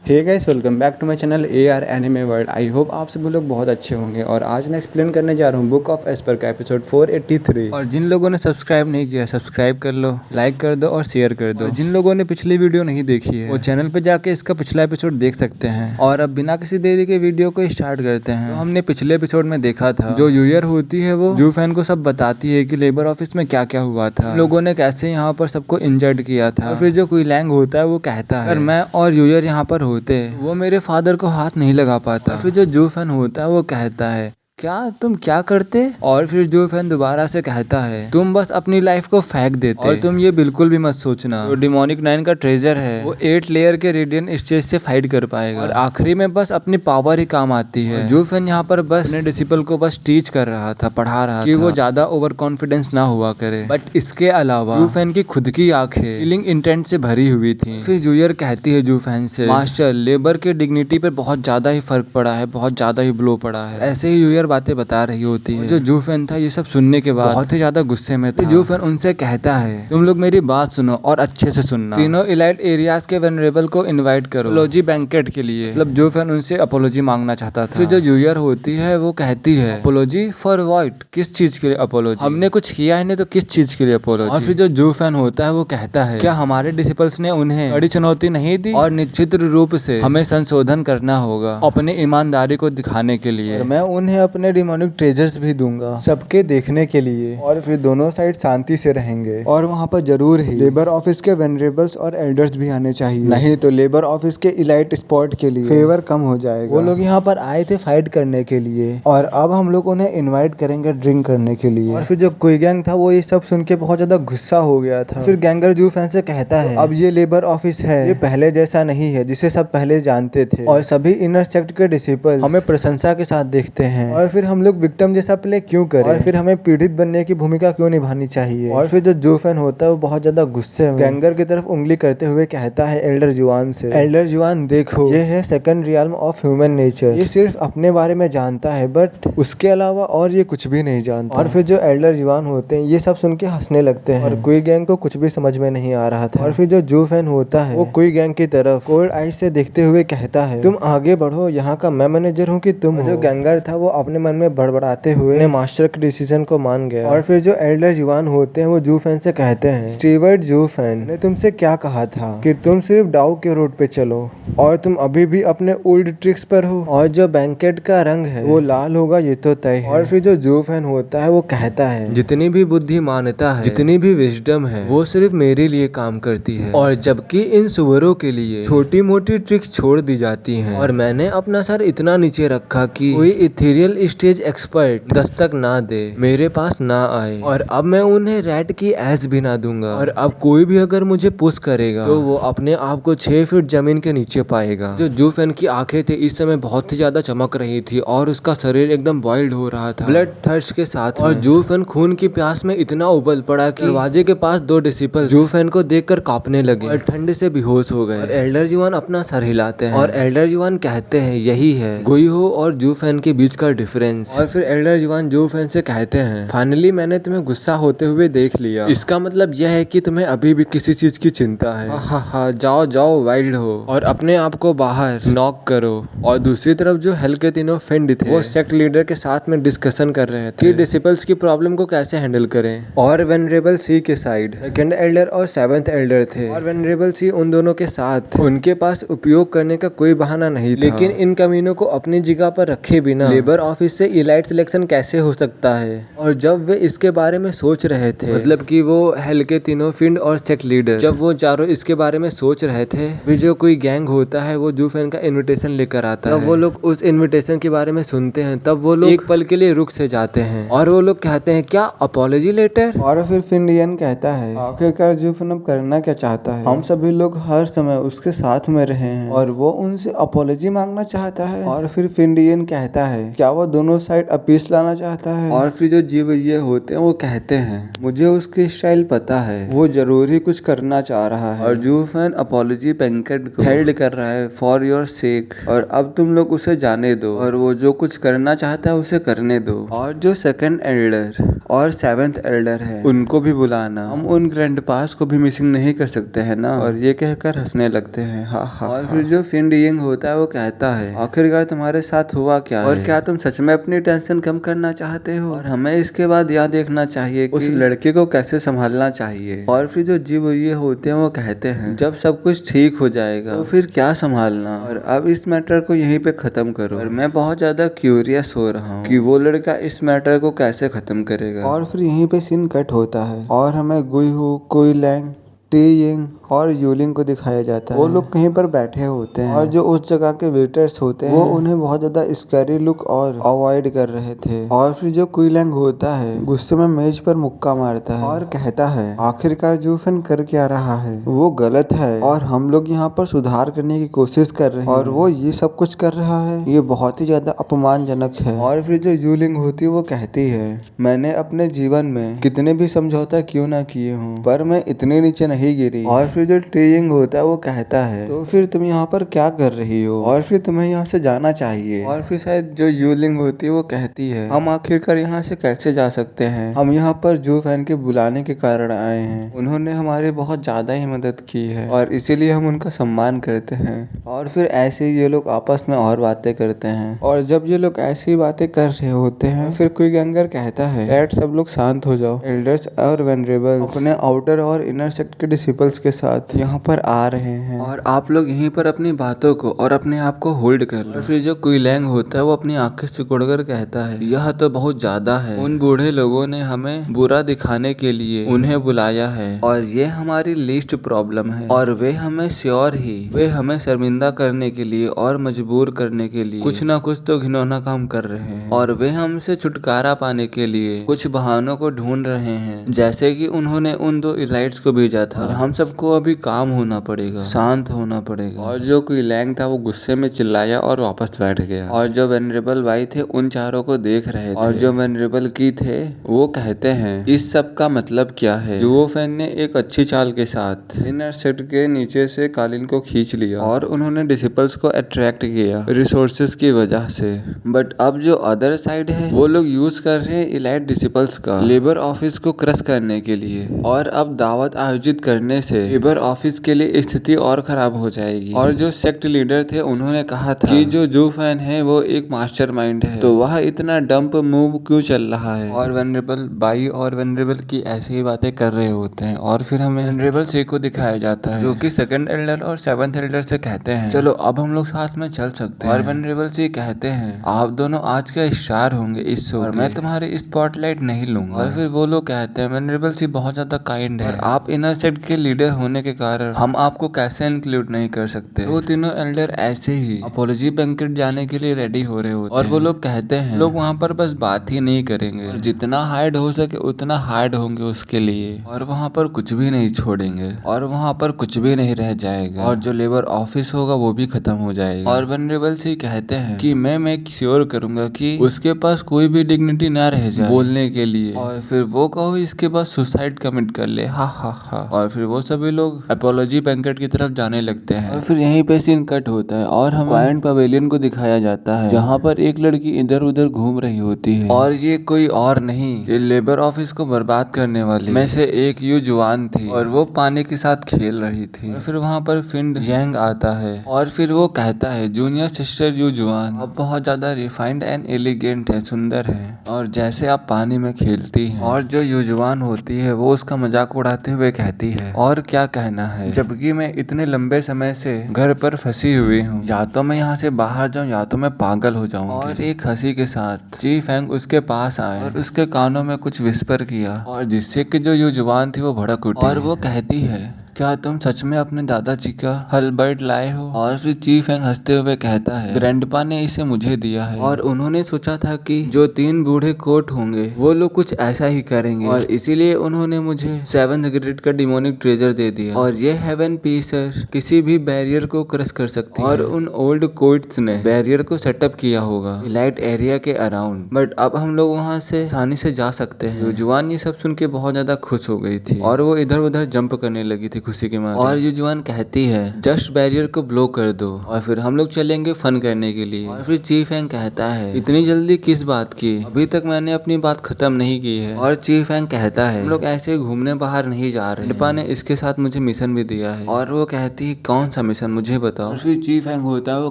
Hey guys, welcome back to my channel AR anime world. I hope आप सभी लोग बहुत अच्छे होंगे। और आज मैं एक्सप्लेन करने जा रहा हूँ बुक ऑफ एस्पर का एपिसोड 483। और जिन लोगों ने सब्सक्राइब नहीं किया, सब्सक्राइब कर लो, लाइक कर दो और शेयर कर दो। और जिन लोगों ने पिछली वीडियो नहीं देखी है वो चैनल पे जाके इसका पिछला एपिसोड देख सकते हैं। और अब बिना किसी देरी के वीडियो को स्टार्ट करते हैं। तो हमने पिछले एपिसोड में देखा था जो यूयर होती है वो जू फैन को सब बताती है कि लेबर ऑफिस में क्या क्या हुआ था, लोगों ने कैसे यहाँ पर सबको इंजर्ड किया था। और फिर जो क्विलैंग होता है वो कहता है अगर मैं और यूयर यहाँ पर होते वो मेरे फादर को हाथ नहीं लगा पाता। फिर जो जू फैन होता है वो कहता है क्या तुम क्या करते। और फिर जू फैन दोबारा से कहता है तुम बस अपनी लाइफ को फेंक देते और तुम ये बिल्कुल भी मत सोचना जो डिमोनिक 9 का ट्रेजर है वो 8 लेयर के रेडियन स्टेज से फाइट कर पाएगा। और आखिरी में बस अपनी पावर ही काम आती है। जू फैन यहाँ पर बस अपने डिसिपल को बस टीच कर रहा था, पढ़ा रहा कि वो ज्यादा ओवर कॉन्फिडेंस ना हुआ करे। बट इसके अलावा जू फैन की खुद की आंखें किलिंग इंटेंट से भरी हुई थी। फिर जूयर कहती है जू फैन से मास्टर लेबर के डिग्निटी पर बहुत ज्यादा ही फर्क पड़ा है, बहुत ज्यादा ही ब्लो पड़ा है। ऐसे ही जूयर बातें बता रही होती है। जो जू फैन था ये सब सुनने के बाद बहुत ही ज्यादा गुस्से में था। जू फैन उनसे कहता है तुम लोग मेरी बात सुनो और अच्छे से सुनना। तीनों इलाइट एरियाज के वेनरेबल को इनवाइट करो अपोलॉजी बैंकेट के लिए। मतलब जू फैन उनसे अपोलॉजी मांगना चाहता था। फिर जो यूयर होती है वो कहती है अपोलॉजी फॉर व्हाट, किस चीज के लिए अपोलॉजी, हमने कुछ किया ही नहीं तो किस चीज के लिए अपोलॉजी। और फिर जो जू फैन होता है वो कहता है क्या हमारे डिसिपल्स ने उन्हें बड़ी चुनौती नहीं दी और निश्चित रूप से हमें संशोधन करना होगा अपनी ईमानदारी को दिखाने के लिए। और मैं उन्हें अपने डिमोनिक ट्रेजर्स भी दूंगा सबके देखने के लिए। और फिर दोनों साइड शांति से रहेंगे। और वहाँ पर जरूर ही लेबर ऑफिस के वेनरेबल्स और एल्डर्स भी आने चाहिए, नहीं तो लेबर ऑफिस के इलाइट स्पॉट के लिए फेवर कम हो जाएगा। वो लोग यहाँ पर आए थे फाइट करने के लिए और अब हम लोग उन्हें इन्वाइट करेंगे ड्रिंक करने के लिए। और फिर जो क्विगैंग था वो ये सब सुन के बहुत ज्यादा गुस्सा हो गया था। फिर गैंगर जू फैन से कहता है अब ये लेबर ऑफिस है, ये पहले जैसा नहीं है जिसे सब पहले जानते थे। और सभी इनर सेक्ट के डिसिपल हमें प्रशंसा के साथ देखते हैं। और फिर हम लोग विक्टिम जैसा प्ले क्यों करें और फिर हमें पीड़ित बनने की भूमिका क्यों निभानी चाहिए। और फिर जो जू फैन होता है वो बहुत ज्यादा गुस्से में गैंगर की तरफ उंगली करते हुए कहता है एल्डर जुआन से एल्डर जुआन देखो ये है second realm of human nature, ये सिर्फ अपने बारे में जानता है बट उसके अलावा और ये कुछ भी नहीं जानता। और फिर जो एल्डर जुआन होते हैं ये सब सुन के हंसने लगते हैं और कोई गैंग को कुछ भी समझ में नहीं आ रहा था। और फिर जो जू फैन होता है वो कोई गैंग की तरफ कोल्ड आइज से देखते हुए कहता है तुम आगे बढ़ो, यहाँ का मैं मैनेजर हूँ कि तुम। जो गैंगर था वो अपने मन में बड़बड़ाते हुए अपने मास्टर के डिसीजन को मान गया। और फिर जो एल्डर जुआन होते हैं वो जू फैन से कहते हैं स्टीवर्ट जू फैन ने तुमसे क्या कहा था कि तुम सिर्फ डाउ के रोड पे चलो और तुम अभी भी अपने ओल्ड ट्रिक्स पर हो और जो बैंकेट का रंग है वो लाल होगा ये तो तय है। और फिर जो जू फैन होता है वो कहता है जितनी भी बुद्धिमानता है, जितनी भी विजडम है वो सिर्फ मेरे लिए काम करती है और जबकि इन सुअरों के लिए छोटी मोटी ट्रिक्स छोड़ दी जाती हैं। और मैंने अपना सर इतना नीचे रखा कि कोई इथेरियल स्टेज एक्सपर्ट दस्तक ना दे, मेरे पास ना आए। और अब मैं उन्हें रैट की एज भी ना दूंगा। और अब कोई भी अगर मुझे पुश करेगा तो वो अपने आप को 6 फीट जमीन के नीचे पाएगा। जो जू फैन की आंखें थी इस समय बहुत ही ज्यादा चमक रही थी और उसका शरीर एकदम बॉइल्ड हो रहा था ब्लड थर्स्ट के साथ। और जू फैन खून की प्यास में इतना उबल पड़ा कि दरवाजे के पास 2 डिसिपल जू फैन को देखकर कांपने लगे और ठंड से बेहोश हो गए। और एल्डर जुआन अपना सर हिलाते हैं और एल्डर जुआन कहते हैं यही है गुइहो और जू फैन के बीच का डिफरेंस। और फिर एल्डर जुआन जू फैन से कहते हैं फाइनली मैंने तुम्हें गुस्सा होते हुए देख लिया, इसका मतलब यह है कि तुम्हें अभी भी किसी चीज की चिंता है। हा जाओ जाओ वाइल्ड हो और अपने आप को बाहर नॉक करो। और दूसरी तरफ जो हेल के तीनों फ्रेंड थे वो सेक्ट लीडर के साथ में डिस्कशन कर रहे थे कि डिसिपल्स की प्रॉब्लम को कैसे हैंडल करें। और वेनरेबल सी के साइड सेकंड एल्डर और 7th एल्डर थे और वेनरेबल सी उन दोनों के साथ उनके पास उपयोग करने का कोई बहाना नहीं था। लेकिन इन कमीनों को अपनी जगह पर रखे बिना लेबर ऑफिस से इलाइट सिलेक्शन कैसे हो सकता है। और जब वे इसके बारे में सोच रहे थे मतलब कि वो हेल के तीनों फिंड और सेक्ट लीडर जब वो चारों इसके बारे में सोच रहे थे भी जो कोई गैंग होता है वो जू फैन का इनविटेशन लेकर आता है। तब वो लोग उस इनविटेशन के बारे में सुनते हैं तब वो लोग एक पल के लिए रुक से जाते हैं और वो लोग कहते हैं क्या अपॉलॉजी लेटर। और फिर फिंडियन कहता है आखिरकार जू फैन अब करना क्या चाहता है, हम सभी लोग हर समय उसके साथ में रहे हैं और वो उनसे अपॉलॉजी मांगना चाहता है। और फिर फिंडियन कहता है क्या वो दोनों साइड अपीस लाना चाहता है। और फिर जो जीव ये होते हैं वो कहते हैं मुझे उसकी स्टाइल पता है, वो जरूरी कुछ करना चाह रहा है। और जू फैन अपॉलॉजी पेंकेट को हेल्ड कर रहा है फॉर योर सेक, और अब तुम लोग उसे जाने दो और वो जो कुछ करना चाहता है उसे करने दो। और जो सेकंड एल्डर और सेवेंथ एल्डर है उनको भी बुलाना, हम उन ग्रैंड पास को भी मिसिंग नहीं कर सकते हैं ना। और ये कहकर हंसने लगते हैं हा हा। और फिर जो फिंड यंग होता है वो कहता है आखिरकार तुम्हारे साथ हुआ क्या और क्या तुम सच में अपनी टेंशन कम करना चाहते हो, और हमें इसके बाद यह देखना चाहिए कि उस लड़के को कैसे संभालना चाहिए। और फिर जो जीव ये होते हैं वो कहते हैं जब सब कुछ ठीक हो जाएगा तो फिर क्या संभालना, और अब इस मैटर को यहीं पे खत्म करो। और मैं बहुत ज्यादा क्यूरियस हो रहा हूँ कि वो लड़का इस मैटर को कैसे खत्म करेगा। और फिर यहीं पे सीन कट होता है और हमें गुइहू, कुइलैंग, टी यिंग और यूलिंग को दिखाया जाता है। वो लोग कहीं पर बैठे होते हैं और जो उस जगह के वेटर्स होते हैं वो उन्हें बहुत ज्यादा स्कैरी लुक और अवॉइड कर रहे थे। और फिर जो कुइलैंग होता है गुस्से में मेज पर मुक्का मारता है और कहता है आखिरकार जू फैन कर क्या रहा है वो गलत है और हम लोग यहाँ पर सुधार करने की कोशिश कर रहे हैं, और वो ये सब कुछ कर रहा है, ये बहुत ही ज्यादा अपमानजनक है। और फिर जो यूलिंग होती है वो कहती है मैंने अपने जीवन में कितने भी समझौता क्यों ना किए हों पर मैं इतने नीचे नहीं गिरी। और फिर जो टीइंग होता है वो कहता है तो फिर तुम यहाँ पर क्या कर रही हो और फिर तुम्हें यहाँ से जाना चाहिए। और फिर शायद जो यूलिंग होती है वो कहती है हम आखिरकार यहाँ से कैसे जा सकते हैं, हम यहाँ पर जू फैन के बुलाने के कारण आए हैं, उन्होंने हमारी बहुत ज्यादा ही मदद की है और इसीलिए हम उनका सम्मान करते हैं। और फिर ऐसे ही ये लोग आपस में और बातें करते हैं, और जब ये लोग ऐसी बातें कर रहे होते हैं फिर क्विगैंगर कहता है डैड सब लोग शांत हो जाओ, एल्डर्स और वेनरेबल्स अपने आउटर और इनर सेक्ट के डिसिपल्स के साथ यहाँ पर आ रहे हैं और आप लोग यहीं पर अपनी बातों को और अपने आप को होल्ड कर लो। और फिर जो कुइलैंग होता है वो अपनी आंखें सिकुड़कर कहता है यह तो बहुत ज्यादा है, उन बूढ़े लोगों ने हमें बुरा दिखाने के लिए उन्हें बुलाया है और ये हमारी लीस्ट प्रॉब्लम है, और वे हमें श्योर ही वे हमें शर्मिंदा करने के लिए और मजबूर करने के लिए कुछ ना कुछ तो घिनौना काम कर रहे हैं, और वे हमसे छुटकारा पाने के लिए कुछ बहानों को ढूंढ रहे हैं, जैसे कि उन्होंने उन दो इलाइट्स को भेजा था। और हम सबको अभी काम होना पड़ेगा, शांत होना पड़ेगा। और जो कुइलैंग था वो गुस्से में चिल्लाया और वापस बैठ गया। और जो वेनरेबल भाई थे उन चारों को देख रहे थे, और जो वेनरेबल की थे वो कहते हैं इस सब का मतलब क्या है। जूओ फैन ने एक अच्छी चाल के साथ इनर सेट के नीचे से कालीन को खींच लिया और उन्होंने डिसिपल्स को अट्रैक्ट किया रिसोर्सेज की वजह से। बट अब जो अदर साइड है वो लोग यूज कर रहे हैं इलाइट डिसिपल्स का लेबर ऑफिस को क्रश करने के लिए, और अब दावत आयोजित करने से लेबर ऑफिस के लिए स्थिति और खराब हो जाएगी। और जो सेक्ट लीडर थे उन्होंने कहा था कि जो जू फैन है वो एक मास्टरमाइंड है, तो वह इतना डंप मूव क्यों चल रहा है। और वेनरेबल बाई और वेनरेबल की ऐसी ही बातें कर रहे होते हैं, और फिर हमें वेनरेबल सी को दिखाया जाता है जो कि सेकंड एल्डर और सेवंथ एल्डर से कहते हैं चलो अब हम लोग साथ में चल सकते हैं। और वेनरेबल सी कहते हैं आप दोनों आज के स्टार होंगे इस शो, और मैं तुम्हारी स्पॉटलाइट नहीं लूंगा। और फिर वो लोग कहते हैं वेनरेबल सी बहुत ज्यादा काइंड है, आप इनर सेक्ट के लीडर होने के कारण हम आपको कैसे इंक्लूड नहीं कर सकते। वो तीनों एल्डर ऐसे ही अपॉलॉजी बैंकेट जाने के लिए रेडी हो रहे होते हैं, और वो लोग कहते हैं लोग वहाँ पर बस बात ही नहीं करेंगे, और जितना हार्ड हो सके उतना हार्ड होंगे उसके लिए, और वहाँ पर कुछ भी नहीं छोड़ेंगे, और वहाँ पर कुछ भी नहीं रह जाएगा, और जो लेबर ऑफिस होगा वो भी खत्म हो जाएगा। और वेनरेबल सी कहते हैं कि मैं मेक श्योर करूंगा कि उसके पास कोई भी डिग्निटी ना रह जाए बोलने के लिए, और फिर वो कहो इसके बाद सुसाइड कमिट कर ले हा हा हा। और फिर वो सभी लोग अपॉलॉजी बैंकेट की तरफ जाने लगते हैं, और फिर यहीं पे सीन कट होता है और हम क्वाइंट पवेलियन को दिखाया जाता है जहाँ पर एक लड़की इधर उधर घूम रही होती है, और ये कोई और नहीं ये लेबर ऑफिस को बर्बाद करने वाली में से एक यू जुआन थी, और वो पानी के साथ खेल रही थी। और फिर वहाँ पर फिंड यंग आता है और फिर वो कहता है जूनियर सिस्टर यू जुआन आप बहुत ज्यादा रिफाइंड एंड एलिगेंट है, सुंदर है, और जैसे आप पानी में खेलती हैं। और जो यू जुआन होती है वो उसका मजाक उड़ाते हुए कहती है और क्या कहना है, जबकि मैं इतने लंबे समय से घर पर फंसी हुई हूँ, या तो मैं यहाँ से बाहर जाऊँ या तो मैं पागल हो जाऊँ। और एक हंसी के साथ ची फैंग उसके पास आए और उसके कानों में कुछ विस्पर किया, और जिससे कि जो यू जुबान थी वो भड़क उठी, और वो कहती है क्या तुम सच में अपने दादाजी का हलबर्ट लाए हो? और फिर चीफ एंग हंसते हुए कहता है, ग्रैंडपा ने इसे मुझे दिया है और उन्होंने सोचा था कि जो 3 बूढ़े कोट होंगे वो लोग कुछ ऐसा ही करेंगे और इसीलिए उन्होंने मुझे 7th ग्रेड का डिमोनिक ट्रेजर दे दिया। और ये हेवन पीसर किसी भी बैरियर को क्रश कर सकती है और उन ओल्ड कोट्स ने बैरियर को सेटअप किया होगा इलाइट एरिया के अराउंड। बट अब हम लोग वहाँ से आसानी से जा सकते हैं। युजुआन ये सब सुन के बहुत ज्यादा खुश हो गई थी और वो इधर उधर जंप करने लगी थी खुशी के मारे। और युजुआन कहती है जस्ट बैरियर को ब्लो कर दो और फिर हम लोग चलेंगे फन करने के लिए। और फिर चीफ एंग कहता है इतनी जल्दी किस बात की, अभी तक मैंने अपनी बात खत्म नहीं की है। और चीफ एंग कहता है हम लोग ऐसे घूमने बाहर नहीं जा रहे, ग्रैंडपा ने इसके साथ मुझे मिशन भी दिया है। और वो कहती है कौन सा मिशन मुझे बताओ। और फिर चीफ एंग होता है वो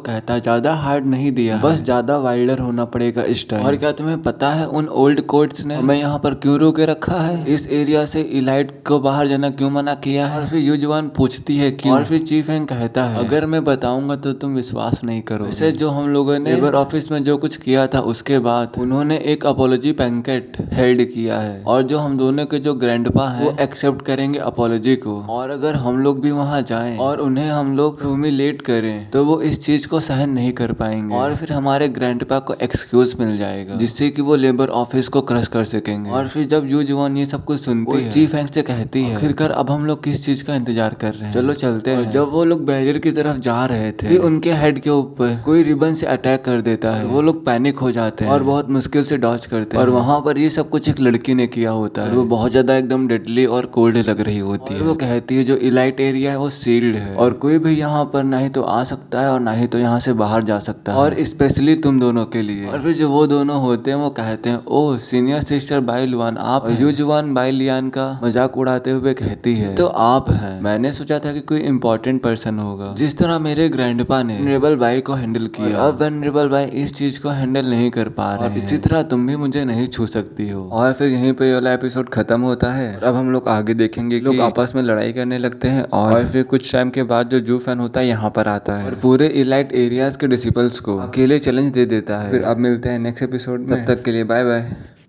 कहता है ज्यादा हार्ड नहीं दिया, बस ज्यादा वाइल्डर होना पड़ेगा इस टाइम। और क्या तुम्हें पता है उन ओल्ड कोट्स ने हमें यहाँ पर क्यों रोके रखा है, इस एरिया से इलाइट को बाहर जाना क्यों मना किया है। और फिर युजुआन पूछती है क्यों। और फिर चीफ एंग कहता है अगर मैं बताऊंगा तो तुम विश्वास नहीं करोगे। वैसे जो हम लोगों ने लेबर ऑफिस में जो कुछ किया था उसके बाद उन्होंने एक अपॉलॉजी बैंकेट हेल्ड किया है और जो हम दोनों के जो ग्रैंडपा है वो एक्सेप्ट करेंगे अपॉलॉजी को। और अगर हम लोग भी वहाँ जाएं और उन्हें हम लोग ह्यूमिलेट करें तो वो इस चीज को सहन नहीं कर पाएंगे और फिर हमारे ग्रैंडपा को एक्सक्यूज मिल जाएगा जिससे कि वो लेबर ऑफिस को क्रश कर सकेंगे। और फिर जब युजुआन ये सब कुछ सुनती है चीफ एंग से कहती है आखिरकार अब हम लोग किस चीज का इंतजार कर रहे हैं, चलो चलते हैं। जब वो लोग बैरियर की तरफ जा रहे थे उनके हेड के ऊपर कोई रिबन से अटैक कर देता है। वो लोग पैनिक हो जाते हैं और बहुत मुश्किल से डॉज करते हैं। और वहाँ पर ये सब कुछ एक लड़की ने किया होता है, वो बहुत ज्यादा एकदम डेडली और कोल्ड लग रही होती है। वो कहती है जो इलाइट एरिया है वो सील्ड है और कोई भी यहाँ पर ना ही तो आ सकता है और ना ही तो यहाँ से बाहर जा सकता है, और स्पेशली तुम दोनों के लिए। और फिर जो वो दोनों होते हैं वो कहते हैं ओह सीनियर सिस्टर बाइलुआन आप। युजुआन बाइलियान का मजाक उड़ाते हुए कहती है तो आप हैं, मैंने सोचा था कि कोई इम्पोर्टेंट पर्सन होगा। जिस तरह मेरे ग्रैंडपा ने वेनरेबल बाई को हैंडल किया, अब वेनरेबल बाई इस चीज को हैंडल नहीं कर पा रहे हैं, इसी तरह तुम भी मुझे नहीं छू सकती हो। और फिर यहीं पे वाला एपिसोड खत्म होता है। अब हम लोग आगे देखेंगे लोग आपस में लड़ाई करने लगते हैं और फिर कुछ टाइम के बाद जो जू फैन होता है यहाँ पर आता है और पूरे इलाइट एरियाज के डिसिपल्स को अकेले चैलेंज दे देता है। फिर अब मिलते हैं नेक्स्ट एपिसोड में, तब तक के लिए बाय बाय।